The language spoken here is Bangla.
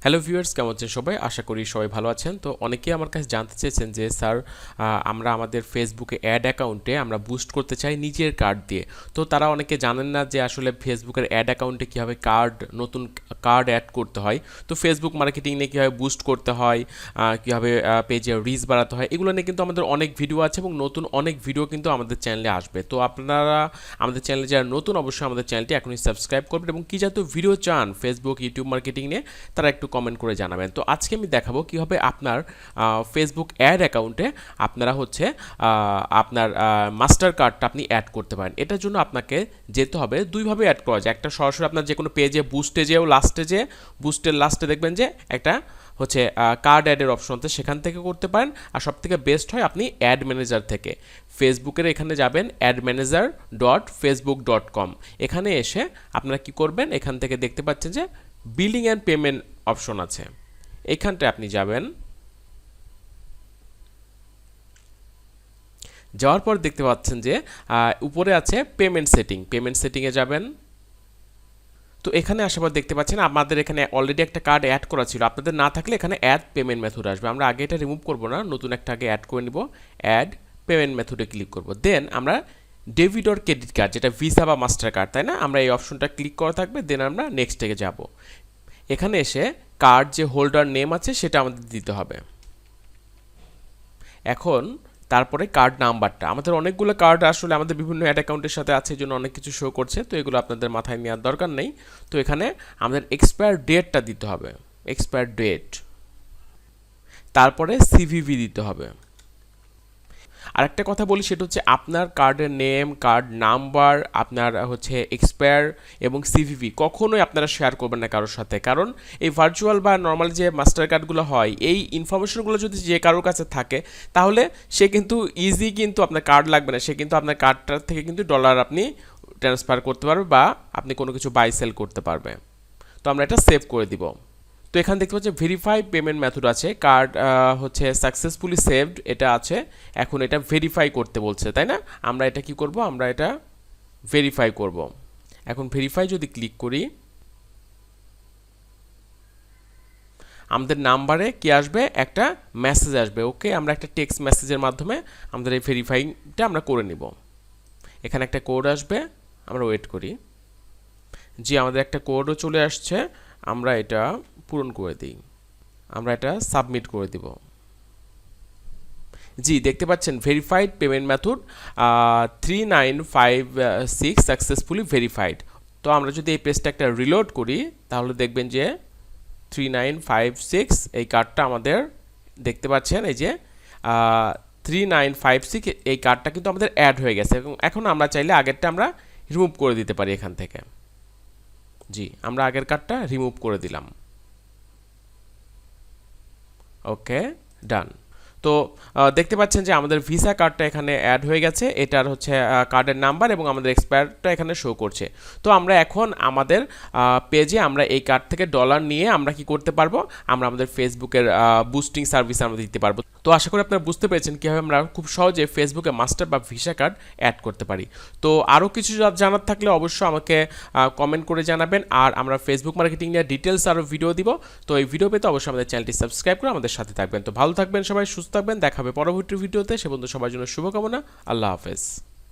হ্যালো ভিউয়ার্স, কেমন আছেন সবাই? আশা করি সবাই ভালো আছেন। তো অনেকেই আমার কাছে জানতে চেয়েছেন যে স্যার আমরা আমাদের ফেসবুকে অ্যাড অ্যাকাউন্টে আমরা বুস্ট করতে চাই নিজের কার্ড দিয়ে। তো তারা অনেকে জানেন না যে আসলে ফেসবুকের অ্যাড অ্যাকাউন্টে কীভাবে নতুন কার্ড অ্যাড করতে হয়। তো ফেসবুক মার্কেটিং নিয়ে কীভাবে বুস্ট করতে হয়, কীভাবে পেজে রিচ বাড়াতে হয়, এগুলো নিয়ে কিন্তু আমাদের অনেক ভিডিও আছে এবং নতুন অনেক ভিডিও কিন্তু আমাদের চ্যানেলে আসবে। তো আপনারা আমাদের চ্যানেলে যারা নতুন, অবশ্যই আমাদের চ্যানেলটি এখনই সাবস্ক্রাইব করবেন এবং কী জাতীয় ভিডিও চান ফেসবুক ইউটিউব মার্কেটিং নিয়ে তারা একটু কমেন্ট করে জানাবেন। তো আজকে আমি দেখাবো কীভাবে আপনার ফেসবুক অ্যাড অ্যাকাউন্টে আপনারা আপনার মাস্টার কার্ডটা আপনি অ্যাড করতে পারেন। এটার জন্য আপনাকে যেতে হবে দুইভাবে অ্যাড করা যায়। একটা সরাসরি আপনার যে কোনো পেজে বুস্টের লাস্টে দেখবেন যে একটা কার্ড অ্যাডের অপশন আছে, সেখান থেকে করতে পারেন। আর সব থেকে বেস্ট হয় আপনি অ্যাড ম্যানেজার থেকে ফেসবুকের এখানে যাবেন admanager.facebook.com। এখানে এসে আপনারা কি করবেন, এখান থেকে দেখতে পাচ্ছেন যে বিলিং অ্যান্ড পেমেন্ট অপশন আছে, এইখানটায় আপনি যাবেন। যাওয়ার পর দেখতে পাচ্ছেন যে উপরে আছে পেমেন্ট সেটিংয়ে যাবেন। তো এখানে আসার পর দেখতে পাচ্ছেন আমাদের এখানে অলরেডি একটা কার্ড অ্যাড করা ছিল, আপনাদের না থাকলে এখানে অ্যাড পেমেন্ট মেথড আসবে। আমরা আগে এটা রিমুভ করব না, নতুন একটা আগে অ্যাড করে নিব। অ্যাড পেমেন্ট মেথডে ক্লিক করব, দেন আমরা ডেবিট অর ক্রেডিট কার্ড, যেটা ভিসা বা মাস্টার কার্ড, তাই না, আমরা এই অপশনটা ক্লিক করা থাকবে। দেন আমরা নেক্সট থেকে যাব। এখানে এসে কার্ড যে হোল্ডার নেম আছে সেটা আমাদের দিতে হবে। এখন তারপরে কার্ড নাম্বারটা, আমাদের অনেকগুলো কার্ড আসলে আমাদের বিভিন্ন অ্যাড অ্যাকাউন্টের সাথে আছে, এই জন্য অনেক কিছু শো করছে, তো এগুলো আপনাদের মাথায় নেওয়ার দরকার নেই। তো এখানে আমাদের এক্সপায়ার ডেটটা দিতে হবে, এক্সপায়ার ডেট। তারপরে সিভিভি দিতে হবে। আরেকটা কথা বলি, সেটা হচ্ছে আপনার কার্ডের নেম, কার্ড নাম্বার, আপনার এক্সপায়ার এবং সিভিভি কখনোই আপনারা শেয়ার করবেন না কারোর সাথে। কারণ এই ভার্চুয়াল বা নর্মাল যে মাস্টার কার্ডগুলো হয়, এই ইনফরমেশনগুলো যদি যে কারোর কাছে থাকে, তাহলে সে কিন্তু কিন্তু আপনার কার্ড লাগবে না, সে কিন্তু আপনার কার্ডটার থেকে কিন্তু ডলার আপনি ট্রান্সফার করতে পারবে বা আপনি কোনো কিছু বাই সেল করতে পারবে। তো আমরা এটা সেভ করে দিব। তো এখানে দেখতে পাচ্ছি ভেরিফাই পেমেন্ট মেথড আছে, কার্ড সাকসেসফুলি সেভড এটা আছে। এখন এটা ভেরিফাই করতে বলছে, তাই না? আমরা এটা কি করব, আমরা এটা ভেরিফাই করব। এখন ভেরিফাই যদি ক্লিক করি, আমাদের নাম্বারে কি আসবে, একটা মেসেজ আসবে। ওকে, আমরা একটা টেক্সট মেসেজের মাধ্যমে আমাদের এই ভেরিফাইটা আমরা করে নিব। এখানে একটা কোড আসবে, আমরা ওয়েট করি। জি, আমাদের একটা কোডও চলে আসছে, আমরা এটা পূরণ করে দিই, আমরা এটা সাবমিট করে দিব। জি, দেখতে পাচ্ছেন verified payment method 3956 successfully verified. তো আমরা যদি এই পেজটা একটা রিলোড করি, তাহলে দেখবেন যে 3956 এই কার্ডটা আমাদের দেখতে পাচ্ছেন, এই যে 3956 এই কার্ডটা কিন্তু আমাদের অ্যাড হয়ে গেছে। এবং এখন আমরা চাইলে আগেরটা আমরা রিমুভ করে দিতে পারি এখান থেকে। জি, আমরা আগের কার্ডটা রিমুভ করে দিলাম। ওকে, ডান। তো দেখতে পাচ্ছেন যে আমাদের ভিসা কার্ডটা এখানে অ্যাড হয়ে গেছে, এটার কার্ডের নাম্বার এবং আমাদের এক্সপায়ারটা এখানে শো করছে। তো আমরা এখন আমাদের পেজে আমরা এই কার্ড থেকে ডলার নিয়ে আমরা কি করতে পারবো, আমরা আমাদের ফেসবুকের বুস্টিং সার্ভিস আমরা দিতে পারবো। তো আশা করি আপনারা বুঝতে পেরেছেন কীভাবে আমরা খুব সহজে ফেসবুকে মাস্টার বা ভিসা কার্ড অ্যাড করতে পারি। তো আরও কিছু জানার থাকলে অবশ্যই আমাকে কমেন্ট করে জানাবেন। আর আমরা ফেসবুক মার্কেটিং নিয়ে ডিটেলস আরও ভিডিও দিব। তো এই ভিডিও পেতে অবশ্যই আমাদের চ্যানেলটি সাবস্ক্রাইব করে আমাদের সাথে থাকবেন। তো ভালো থাকবেন সবাই, সুস্থ থাকবেন, দেখা হবে পরবর্তী ভিডিওতে। সে পর্যন্ত সবার জন্য শুভকামনা। আল্লাহ হাফেজ।